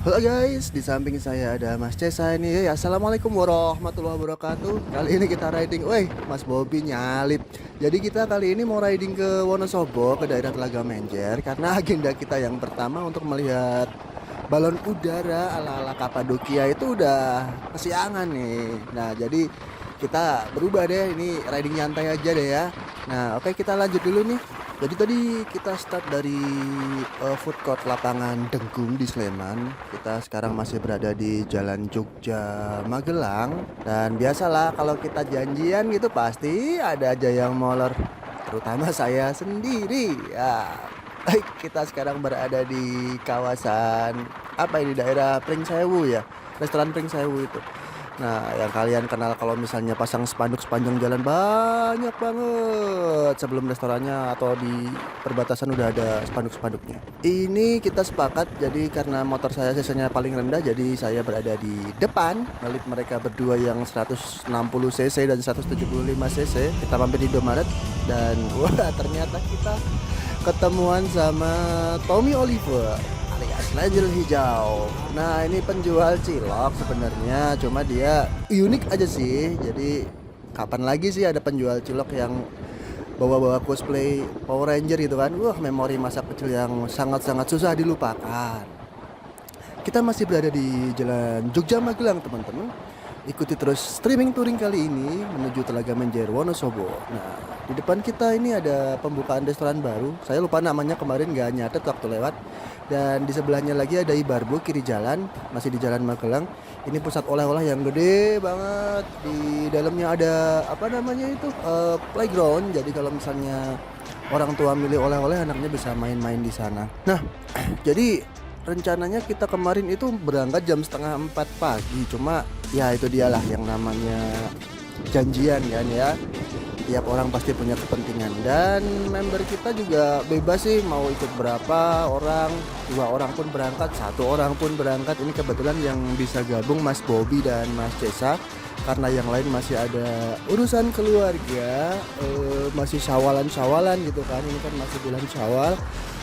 Halo guys, di samping saya ada Mas Cesa ini. Hey, assalamualaikum warahmatullahi wabarakatuh. Kali ini kita riding, weh, Mas Bobby nyalip. Jadi kita kali ini mau riding ke Wonosobo, ke daerah Telaga Menjer, karena agenda kita yang pertama untuk melihat balon udara ala-ala Kapadokia itu udah kesiangan nih. Nah, jadi kita berubah deh, ini riding nyantai aja deh ya. Nah, oke, kita lanjut dulu nih. Jadi tadi kita start dari food court lapangan Denggung di Sleman. Kita sekarang masih berada di Jalan Jogja Magelang. Dan biasalah kalau kita janjian gitu pasti ada aja yang molor. Terutama saya sendiri. Ya, baik, kita sekarang berada di kawasan apa ini, daerah Pringsewu ya. Restoran Pringsewu itu. Nah, yang kalian kenal kalau misalnya pasang spanduk sepanjang jalan banyak banget sebelum restorannya atau di perbatasan udah ada spanduk-spanduknya. Ini kita sepakat, jadi karena motor saya cc-nya paling rendah, jadi saya berada di depan ngelit mereka berdua yang 160 cc dan 175 cc. Kita mampir di Indomaret dan wah, ternyata kita ketemuan sama Tommy Oliver alias Legend Hijau. Nah, ini penjual cilok sebenarnya, cuma dia unik aja sih. Jadi kapan lagi sih ada penjual cilok yang bawa-bawa cosplay Power Ranger gitu kan. Wah, memori masa kecil yang sangat-sangat susah dilupakan. Kita masih berada di Jalan Jogja Magelang, teman-teman. Ikuti terus streaming touring kali ini menuju Telaga Menjer Wonosobo. Nah, di depan kita ini ada pembukaan restoran baru. Saya lupa namanya, kemarin nggak nyatet waktu lewat. Dan di sebelahnya lagi ada Ibarbo kiri jalan, masih di Jalan Magelang. Ini pusat oleh-oleh yang gede banget. Di dalamnya ada apa namanya itu, playground. Jadi kalau misalnya orang tua milih oleh-oleh, anaknya bisa main-main di sana. Nah, jadi rencananya kita kemarin itu berangkat jam setengah 4 pagi. Cuma ya itu dialah yang namanya janjian kan ya. Tiap orang pasti punya kepentingan, dan member kita juga bebas sih mau ikut berapa orang, 2 orang pun berangkat, 1 orang pun berangkat. Ini kebetulan yang bisa gabung Mas Bobby dan Mas Cesa, karena yang lain masih ada urusan keluarga, masih syawalan gitu kan. Ini kan masih bulan Syawal.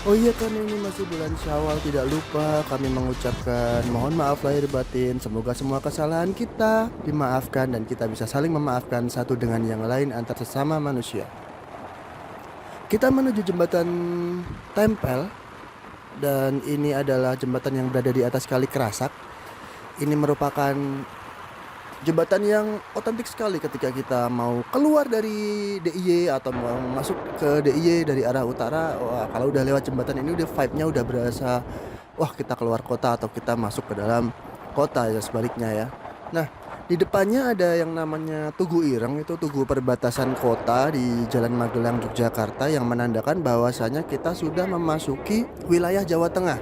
Oh iya, kan ini masih bulan Syawal, tidak lupa kami mengucapkan mohon maaf lahir batin. Semoga semua kesalahan kita dimaafkan dan kita bisa saling memaafkan satu dengan yang lain antar sesama manusia. Kita menuju jembatan Tempel, dan ini adalah jembatan yang berada di atas Kali Kerasak. Ini merupakan jembatan yang otentik sekali ketika kita mau keluar dari DIY atau mau masuk ke DIY dari arah utara. Wah, kalau udah lewat jembatan ini udah vibe-nya udah berasa, wah, kita keluar kota atau kita masuk ke dalam kota ya, sebaliknya ya. Nah, di depannya ada yang namanya Tugu Ireng, itu tugu perbatasan kota di Jalan Magelang Yogyakarta, yang menandakan bahwasanya kita sudah memasuki wilayah Jawa Tengah.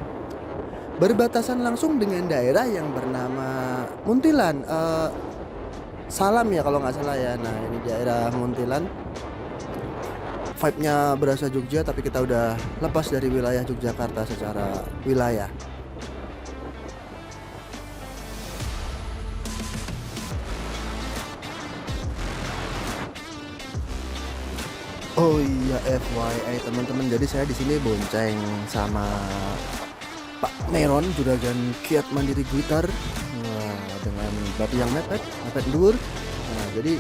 Berbatasan langsung dengan daerah yang bernama Muntilan. Salam ya kalau nggak salah ya. Nah, ini daerah Muntilan. Vibe-nya berasa Jogja, tapi kita udah lepas dari wilayah Yogyakarta secara wilayah. Oh iya, FYI teman-teman, jadi saya di sini bonceng sama Pak Meron, juragan Kiat Mandiri Blitar. Wah, dengan bapi yang mepet dur. Nah, jadi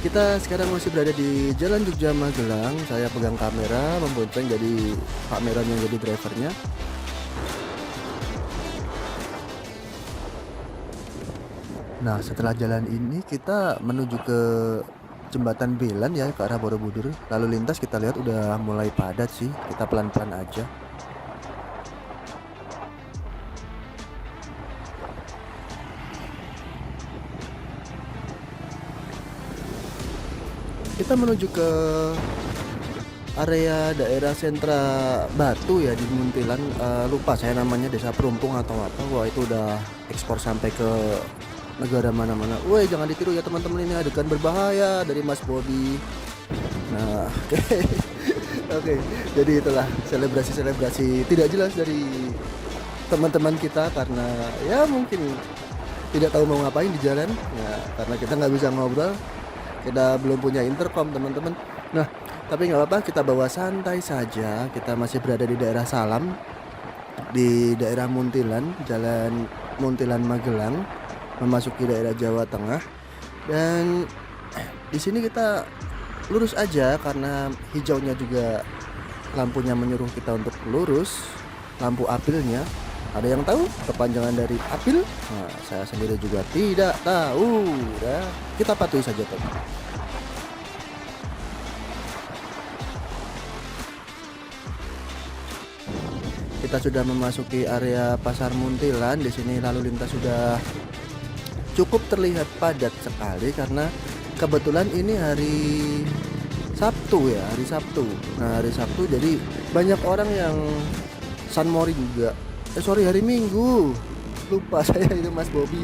kita sekarang masih berada di Jalan Jogja Magelang. Saya pegang kamera, membonceng, jadi Pak Meron yang jadi drivernya. Nah, setelah jalan ini kita menuju ke Jembatan Belan ya, ke arah Borobudur. Lalu lintas kita lihat udah mulai padat sih. Kita pelan-pelan aja. Kita menuju ke area daerah sentra Batu ya di Muntilan. Lupa saya namanya, desa Perumpung atau apa. Wah, itu udah ekspor sampai ke negara mana-mana. Woi, jangan ditiru ya teman-teman, ini adegan berbahaya dari Mas Bobby. Nah, oke. Oke, jadi itulah selebrasi tidak jelas dari teman-teman kita, karena ya mungkin tidak tahu mau ngapain di jalan. Nah, karena kita nggak bisa ngobrol, kita belum punya intercom teman-teman. Nah, tapi nggak apa-apa, kita bawa santai saja. Kita masih berada di daerah Salam. di daerah Muntilan, Jalan Muntilan Magelang, memasuki daerah Jawa Tengah. Dan di sini kita lurus aja karena hijaunya juga lampunya menyuruh kita untuk lurus. Lampu apilnya, ada yang tahu kepanjangan dari apil? Nah, saya sendiri juga tidak tahu. Udah, kita patuhi saja teman. Kita sudah memasuki area Pasar Muntilan. Di sini lalu lintas sudah cukup terlihat padat sekali karena kebetulan ini hari Sabtu ya, hari Sabtu. Nah, hari Sabtu jadi banyak orang yang San Mori juga. Hari Minggu. Lupa saya itu Mas Bobby.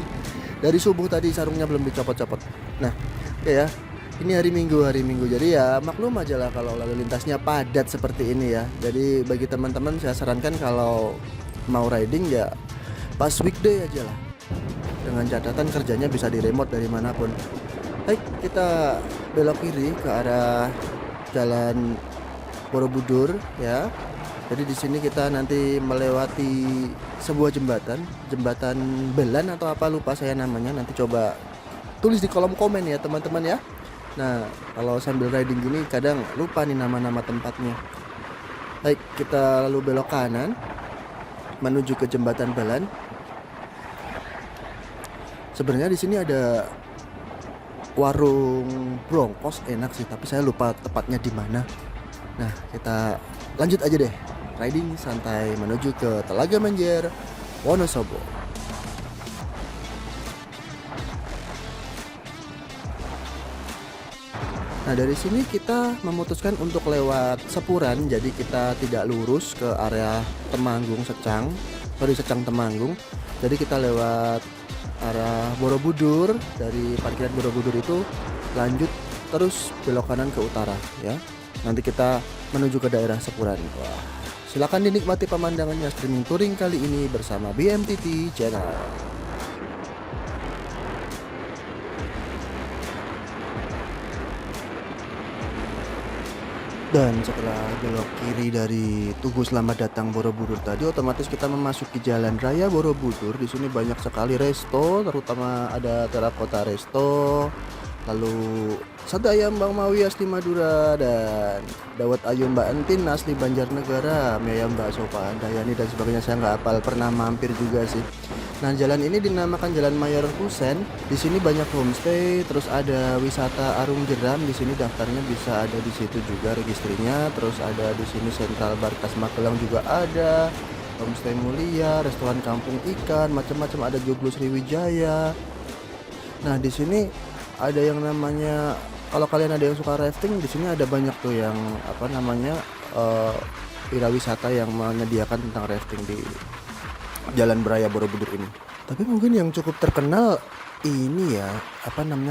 Dari subuh tadi sarungnya belum dicopot-copot. Nah, oke ya. Ini hari Minggu. Jadi ya maklum aja lah kalau lalu lintasnya padat seperti ini ya. Jadi bagi teman-teman saya sarankan kalau mau riding ya pas weekday aja lah. Dengan catatan kerjanya bisa di remote dari manapun. Baik, kita belok kiri ke arah Jalan Borobudur ya. Jadi di sini kita nanti melewati sebuah jembatan Belan atau apa lupa saya namanya. Nanti coba tulis di kolom komen ya teman-teman ya. Nah, kalau sambil riding gini kadang lupa nih nama-nama tempatnya. Baik, kita lalu belok kanan menuju ke jembatan Belan. Sebenarnya di sini ada warung brongkos enak sih, tapi saya lupa tepatnya di mana. Nah, kita lanjut aja deh. Riding santai menuju ke Telaga Menjer, Wonosobo. Nah, dari sini kita memutuskan untuk lewat Sepuran, jadi kita tidak lurus ke area Secang Temanggung. Jadi kita lewat arah Borobudur, dari parkiran Borobudur itu lanjut terus belok kanan ke utara ya. Nanti kita menuju ke daerah Sepuran. Wah, silakan dinikmati pemandangannya streaming touring kali ini bersama BMTT Channel. Dan setelah belok kiri dari Tugu Selamat Datang Borobudur tadi, otomatis kita memasuki Jalan Raya Borobudur. Di sini banyak sekali resto, terutama ada Terakota Resto, lalu Sate Ayam Bang Mawi asli Madura, dan Dawet Ayu Mbak Entin asli Banjarnegara, mie ayam bakso Pak Andayani dan sebagainya. Saya nggak hafal, pernah mampir juga sih. Nah, jalan ini dinamakan Jalan Mayor Husen. Di sini banyak homestay, terus ada wisata Arung Jeram. Di sini daftarnya bisa ada di situ juga registrinya. Terus ada di sini Sentral Barkas Magelang juga ada. Homestay Mulia, restoran Kampung Ikan, macam-macam, ada Joglo Sriwijaya. Nah, di sini ada yang namanya, kalau kalian ada yang suka rafting, di sini ada banyak tuh yang wirawisata yang menyediakan tentang rafting di Jalan Raya Borobudur ini. Tapi mungkin yang cukup terkenal ini ya,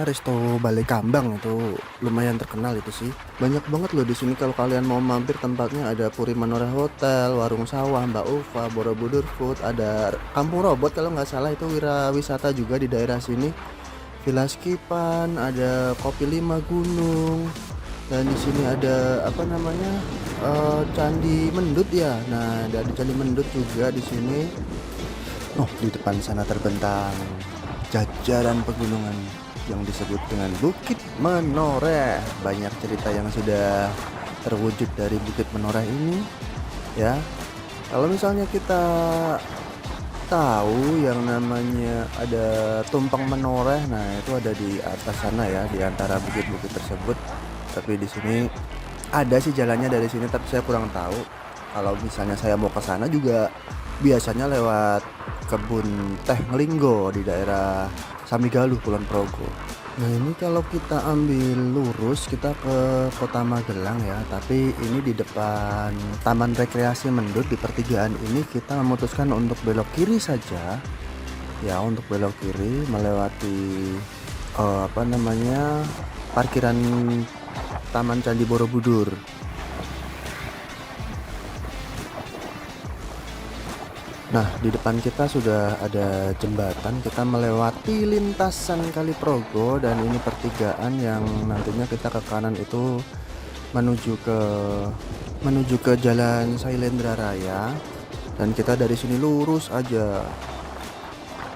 Resto Balai Kambang, itu lumayan terkenal itu sih. Banyak banget loh di sini kalau kalian mau mampir, tempatnya ada Puri Manora Hotel, Warung Sawah, Mbak Ufa, Borobudur Food, ada Kampung Robot kalau nggak salah, itu wirawisata juga di daerah sini. Villa Skipan, ada Kopi 5 Gunung. Dan di sini ada Candi Mendut ya. Nah, dari Candi Mendut juga di sini. Oh, di depan sana terbentang jajaran pegunungan yang disebut dengan Bukit Menoreh. Banyak cerita yang sudah terwujud dari Bukit Menoreh ini ya. Kalau misalnya kita tahu yang namanya ada Tumpeng Menoreh, nah itu ada di atas sana ya, di antara bukit-bukit tersebut. Tapi di sini ada sih jalannya dari sini, tapi saya kurang tahu. Kalau misalnya saya mau ke sana juga biasanya lewat kebun teh Ngelinggo di daerah Samigaluh, Kulon Progo. Nah, ini kalau kita ambil lurus kita ke Kota Magelang ya, tapi ini di depan Taman Rekreasi Mendut di pertigaan ini kita memutuskan untuk belok kiri saja ya, untuk belok kiri melewati parkiran Taman Candi Borobudur. Nah, di depan kita sudah ada jembatan, kita melewati lintasan Kali Progo, dan ini pertigaan yang nantinya kita ke kanan itu menuju ke Jalan Sailendra Raya. Dan kita dari sini lurus aja.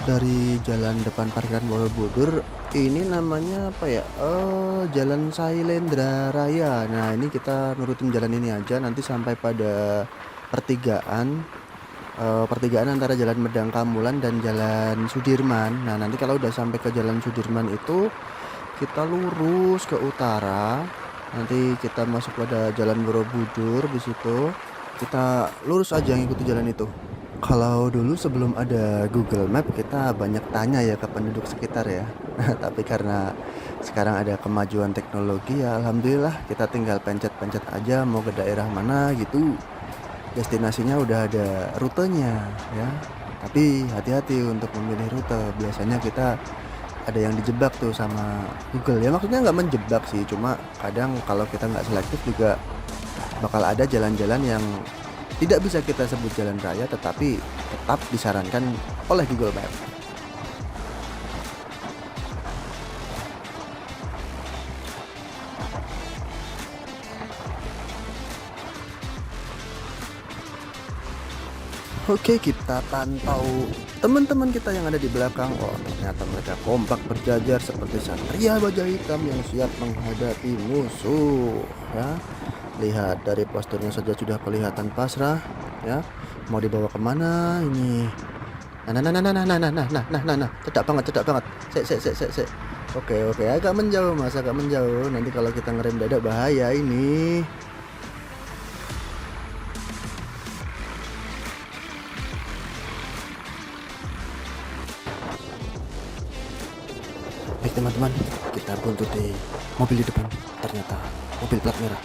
Dari jalan depan parkiran Borobudur ini namanya apa ya? Jalan Sailendra Raya. Nah, ini kita nurutin jalan ini aja nanti sampai pada pertigaan pertigaan antara Jalan Medang Kamulan dan Jalan Sudirman. Nah, nanti kalau udah sampai ke Jalan Sudirman itu kita lurus ke utara. Nanti kita masuk pada Jalan Borobudur di situ. Kita lurus aja ngikuti jalan itu. Kalau dulu sebelum ada Google Map kita banyak tanya ya ke penduduk sekitar ya. Tapi karena sekarang ada kemajuan teknologi ya alhamdulillah kita tinggal pencet-pencet aja mau ke daerah mana gitu. Destinasinya udah ada rutenya ya. Tapi hati-hati untuk memilih rute. Biasanya kita ada yang dijebak tuh sama Google ya, maksudnya nggak menjebak sih, cuma kadang kalau kita nggak selektif juga bakal ada jalan-jalan yang tidak bisa kita sebut jalan raya tetapi tetap disarankan oleh Google Maps. Oke, kita pantau teman-teman kita yang ada di belakang. Oh, ternyata mereka kompak berjajar seperti satria baja hitam yang siap menghadapi musuh. Ya, lihat dari posturnya saja sudah kelihatan pasrah. Ya, mau dibawa kemana ini? Nah, cedak banget. Sek. Oke, agak menjauh mas, agak menjauh. Nanti kalau kita ngerem dadak bahaya ini. Baik teman-teman, kita buntuti mobil di depan. Ternyata mobil plat merah.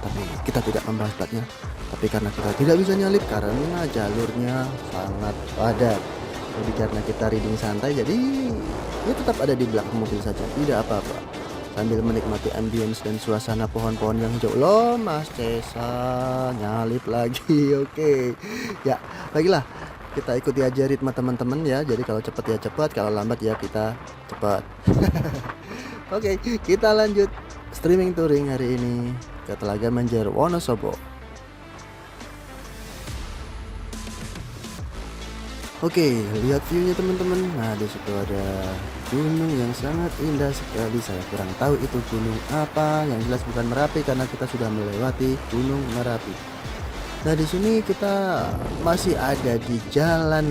Tapi kita tidak membahas platnya. Tapi karena kita tidak bisa nyalip karena jalurnya sangat padat. Jadi karena kita riding santai, jadi ya tetap ada di belakang mobil saja. Tidak apa-apa. Sambil menikmati ambience dan suasana pohon-pohon yang hijau. Loh, Mas Cesa nyalip lagi. Oke. Ya, baiklah. Kita ikuti aja ritme teman-teman ya. Jadi kalau cepat ya cepat, kalau lambat ya kita cepat. Oke, kita lanjut streaming touring hari ini ke Telaga Menjer Wonosobo. Oke, lihat view-nya teman-teman. Nah, di situ ada gunung yang sangat indah sekali. Saya kurang tahu itu gunung apa. Yang jelas bukan Merapi karena kita sudah melewati Gunung Merapi. Nah, di sini kita masih ada di Jalan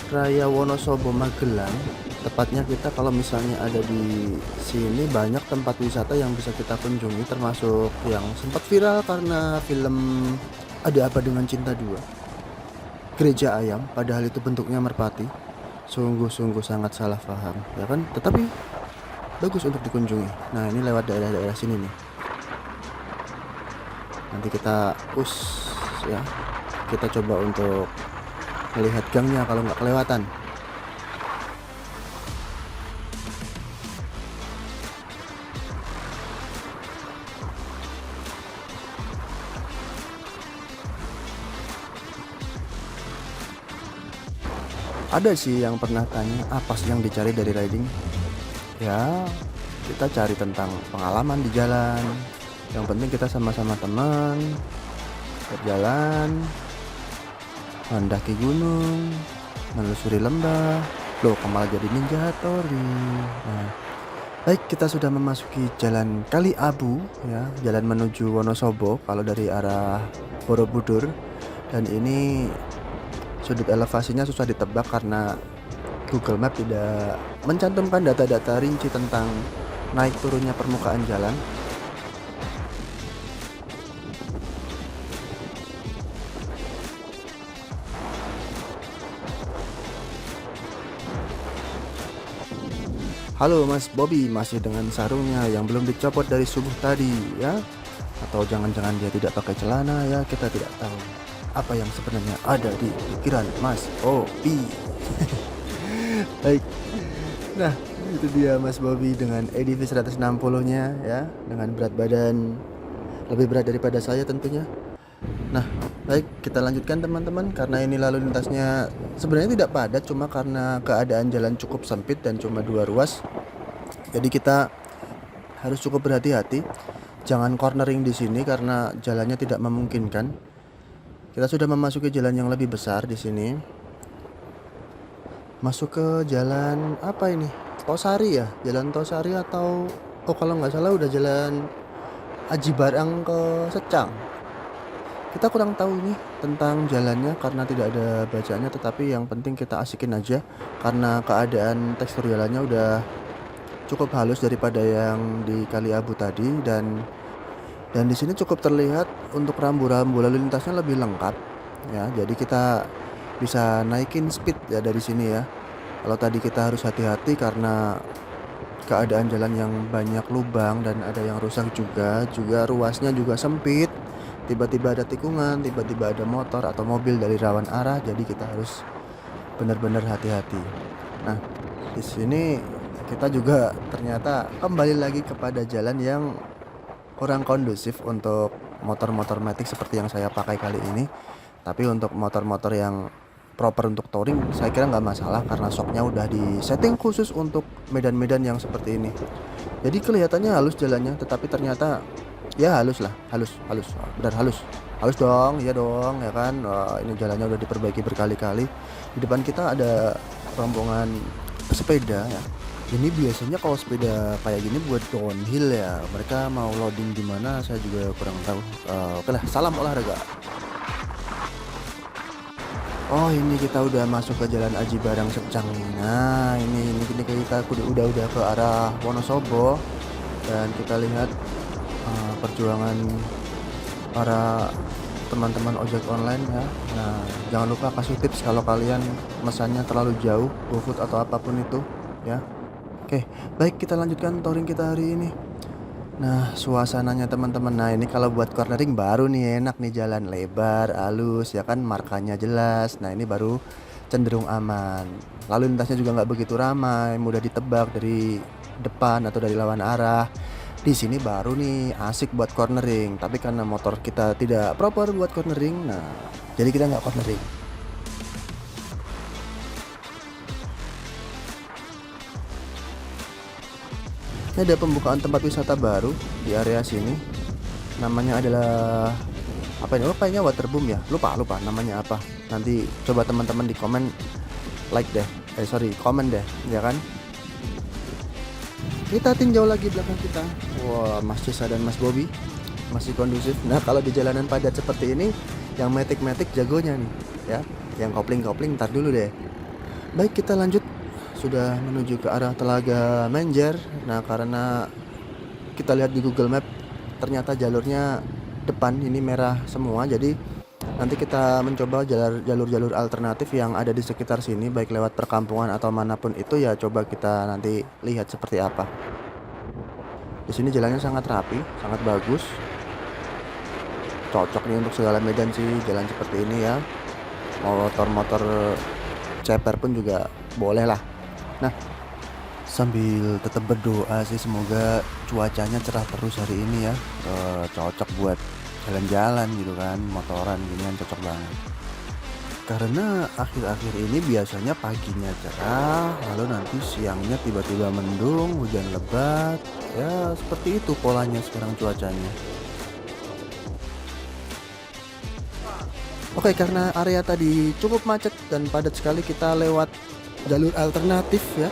Raya Wonosobo Magelang. Tepatnya kita kalau misalnya ada di sini banyak tempat wisata yang bisa kita kunjungi, termasuk yang sempat viral karena film Ada Apa Dengan Cinta 2. Gereja Ayam, padahal itu bentuknya merpati. Sungguh-sungguh sangat salah paham, ya kan? Tetapi bagus untuk dikunjungi. Nah, ini lewat daerah-daerah sini nih. Nanti kita ya, kita coba untuk melihat gangnya kalau nggak kelewatan. Ada sih yang pernah tanya apa sih yang dicari dari riding. Ya, kita cari tentang pengalaman di jalan. Yang penting kita sama-sama teman berjalan, mendaki gunung, menelusuri lembah. Loh, kok malah jadi Ninja Hattori. Nah, baik, kita sudah memasuki Jalan Kali Abu ya, jalan menuju Wonosobo kalau dari arah Borobudur. Dan ini sudut elevasinya susah ditebak karena Google Map tidak mencantumkan data-data rinci tentang naik turunnya permukaan jalan. Halo Mas Bobby, masih dengan sarungnya yang belum dicopot dari subuh tadi ya? Atau jangan-jangan dia tidak pakai celana ya? Kita tidak tahu apa yang sebenarnya ada di pikiran Mas Bobby. Baik. Nah, itu dia Mas Bobby dengan EDV 160-nya ya, dengan berat badan lebih berat daripada saya tentunya. Nah, baik, kita lanjutkan teman-teman, karena ini lalu lintasnya sebenarnya tidak padat, cuma karena keadaan jalan cukup sempit dan cuma 2 ruas. Jadi kita harus cukup berhati-hati, jangan cornering di sini karena jalannya tidak memungkinkan. Kita sudah memasuki jalan yang lebih besar di sini. Masuk ke jalan apa ini? Tosari ya? Jalan Tosari atau kalau nggak salah udah jalan Aji Barang ke Secang. Kita kurang tahu nih tentang jalannya karena tidak ada bacaannya, tetapi yang penting kita asikin aja karena keadaan tekstur jalannya udah cukup halus daripada yang di Kali Abu tadi, dan di sini cukup terlihat untuk rambu-rambu lalu lintasnya lebih lengkap ya. Jadi kita bisa naikin speed ya dari sini ya. Kalau tadi kita harus hati-hati karena keadaan jalan yang banyak lubang dan ada yang rusak juga ruasnya juga sempit. Tiba-tiba ada tikungan, tiba-tiba ada motor atau mobil dari lawan arah, jadi kita harus benar-benar hati-hati. Nah, di sini kita juga ternyata kembali lagi kepada jalan yang kurang kondusif untuk motor-motor matic seperti yang saya pakai kali ini. Tapi untuk motor-motor yang proper untuk touring saya kira nggak masalah karena shocknya udah di setting khusus untuk medan-medan yang seperti ini. Jadi kelihatannya halus jalannya, tetapi ternyata ya halus lah, halus, benar halus dong, ya dong, ya kan. Ini jalannya udah diperbaiki berkali-kali. Di depan kita ada rombongan pesepeda ya. Ini biasanya kalau sepeda kayak gini buat downhill ya. Mereka mau loading di mana saya juga kurang tahu. Oke lah, salam olahraga. Oh, ini kita udah masuk ke Jalan Aji Barang Secang nih. Nah, ini kita udah ke arah Wonosobo dan kita lihat perjuangan para teman-teman ojek online ya. Nah, jangan lupa kasih tips kalau kalian mesannya terlalu jauh, GoFood atau apapun itu ya. Oke, baik, kita lanjutkan touring kita hari ini. Nah, suasananya teman-teman. Nah, ini kalau buat cornering baru nih enak nih, jalan lebar, halus ya kan, markanya jelas. Nah, ini baru cenderung aman. Lalu lintasnya juga nggak begitu ramai, mudah ditebak dari depan atau dari lawan arah. Di sini baru nih asik buat cornering. Tapi karena motor kita tidak proper buat cornering, nah jadi kita nggak cornering. Ini ada pembukaan tempat wisata baru di area sini. Namanya adalah apa ini? Oh, kayaknya Waterboom ya. Lupa namanya apa. Nanti coba teman-teman di komen, like deh. Komen deh, ya kan? Kita tinjau lagi belakang kita. Wah, Mas Cesa dan Mas Bobby masih kondusif. Nah, kalau di jalanan padat seperti ini, yang matic jagonya nih, ya. Yang kopling ntar dulu deh. Baik, kita lanjut. Sudah menuju ke arah Telaga Menjer. Nah, karena kita lihat di Google Map ternyata jalurnya depan ini merah semua, jadi nanti kita mencoba jalur alternatif yang ada di sekitar sini, baik lewat perkampungan atau manapun itu ya. Coba kita nanti lihat seperti apa. Di sini jalannya sangat rapi, sangat bagus, cocok nih untuk segala medan sih jalan seperti ini ya. Motor ceper pun juga boleh lah. Nah, sambil tetap berdoa sih semoga cuacanya cerah terus hari ini ya. Cocok buat jalan-jalan gitu kan, motoran ginian cocok banget. Karena akhir-akhir ini biasanya paginya cerah, lalu nanti siangnya tiba-tiba mendung, hujan lebat. Ya seperti itu polanya sekarang cuacanya. Oke, karena area tadi cukup macet dan padat sekali, kita lewat jalur alternatif ya.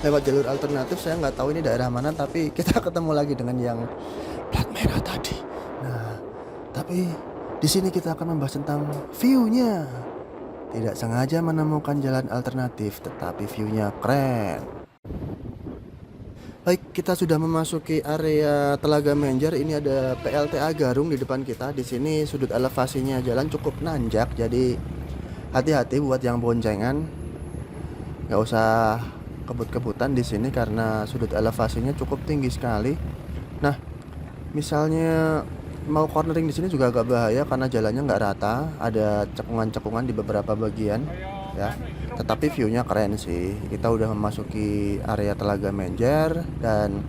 Lewat jalur alternatif, saya nggak tahu ini daerah mana, tapi kita ketemu lagi dengan yang plat merah tadi. Nah, tapi di sini kita akan membahas tentang view-nya. Tidak sengaja menemukan jalan alternatif, tetapi view-nya keren. Baik, kita sudah memasuki area Telaga Menjer. Ini ada PLTA Garung di depan kita. Di sini sudut elevasinya jalan cukup nanjak, jadi hati-hati buat yang boncengan. Nggak usah kebut-kebutan di sini karena sudut elevasinya cukup tinggi sekali. Nah, misalnya mau cornering di sini juga agak bahaya karena jalannya nggak rata, ada cekungan-cekungan di beberapa bagian ya. Tetapi view-nya keren sih. Kita udah memasuki area Telaga Menjer dan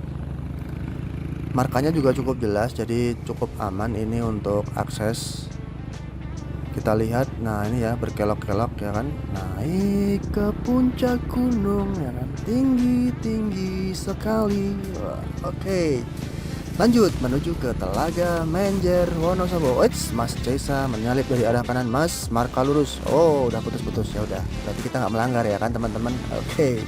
markanya juga cukup jelas, jadi cukup aman ini untuk akses. Kita lihat, nah ini ya berkelok-kelok ya kan, naik ke puncak gunung ya kan, tinggi sekali. Wah, oke. Lanjut menuju ke Telaga Menjer Wonosobo. Eits, Mas Cesa menyalip dari arah kanan, Mas. Marka lurus. Oh, udah putus-putus ya udah. Berarti kita nggak melanggar ya kan teman-teman? Oke.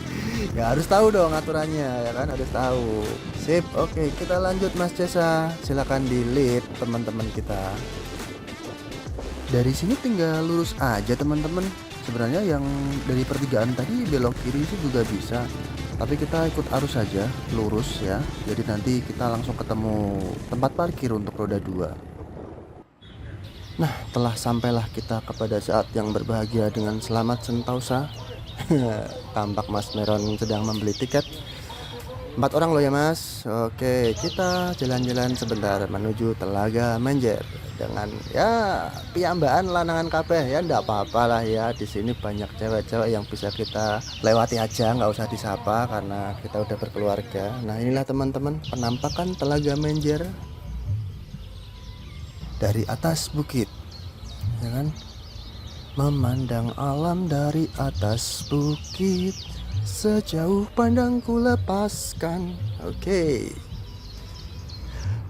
Ya harus tahu dong aturannya ya kan, harus tahu. Sip. Oke, kita lanjut Mas Cesa. Silakan di lead teman-teman kita. Dari sini tinggal lurus aja teman-teman. Sebenarnya yang dari pertigaan tadi belok kiri itu juga bisa, tapi kita ikut arus saja, lurus ya. Jadi nanti kita langsung ketemu tempat parkir untuk roda 2. Nah, telah sampailah kita kepada saat yang berbahagia dengan selamat sentosa. Tampak Mas Meron sedang membeli tiket. 4 orang loh ya Mas. Oke, kita jalan-jalan sebentar menuju Telaga Menjer dengan ya piambaan lanangan kabeh ya, ndak apa-apa lah ya. Di sini banyak cewek-cewek yang bisa kita lewati aja, nggak usah disapa karena kita udah berkeluarga. Nah, inilah teman-teman penampakan Telaga Menjer dari atas bukit, ya kan? Memandang alam dari atas bukit, sejauh pandangku lepaskan. Oke.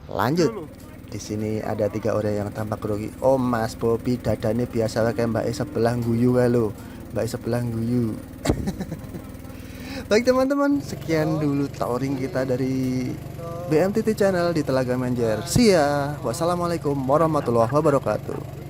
Lanjut. Di sini ada 3 orang yang tampak grogi. Oh, Mas Bobi dadane biasa kayak Mbak sebelah guyu lo. Mbak sebelah guyu. Baik teman-teman, sekian dulu touring kita dari BMTT Channel di Telaga Menjer. See ya. Wassalamualaikum warahmatullahi wabarakatuh.